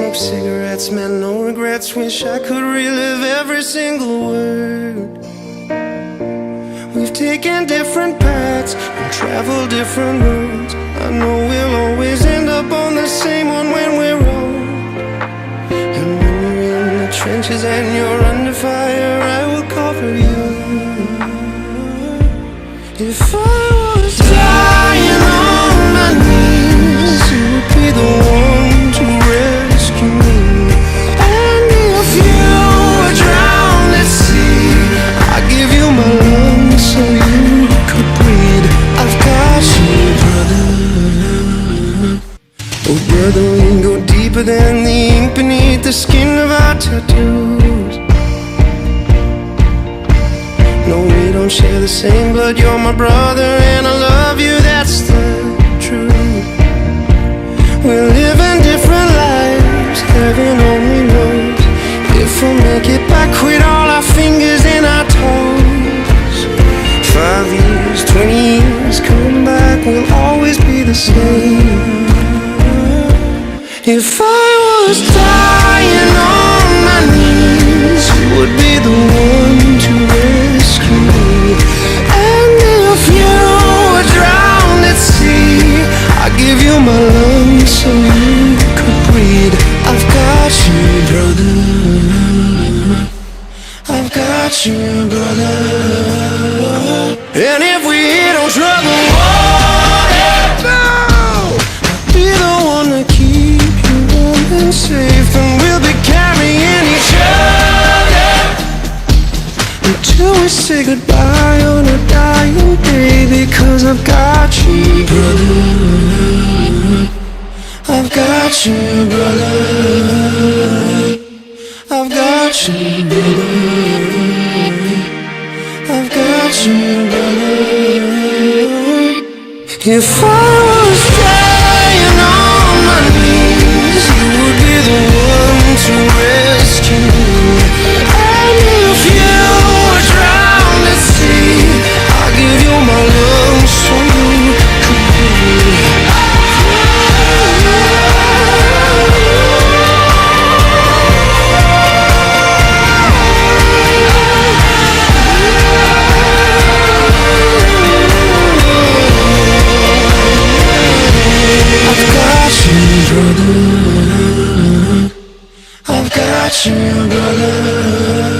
smoke cigarettes, man, no regrets. Wish I could relive every single word. We've taken different paths and traveled different roads. I know we'll always end up on the same one when we're old. And when you're in the trenches and you're under fire, I will cover you. If I was dying on my knees, you would be the one to rescue me. And if you were drowned at sea, I'd give you my lungs so you could breathe. I've got you, brother. Oh brother, we can go deeper than the ink beneath the skin of our tattoos. No, we don't share the same blood, you're my brother and I love you, that's the truth. We're living different lives, heaven only knows if we'll make it back with all our fingers and our toes. 5 years, 20 years, come back, we'll always be the same. If I was dying on my knees, you would be the one to rescue me. And if you were drowned at sea, I'd give you my lungs so you could breathe. I've got you, brother. I've got you, brother. And if we hit on trouble water, I'll be the one to keep you warm and safe, and we'll be carrying each other until we say goodbye on a dying day. Because I've got you, brother. I've got you, brother. I've got you, brother. I've got you, brother. If I was dying on my knees, you would be the one to rescue me. And if you were drowned at sea, I'd give you my lungs so you could breathe. Brother, I've got you, brother.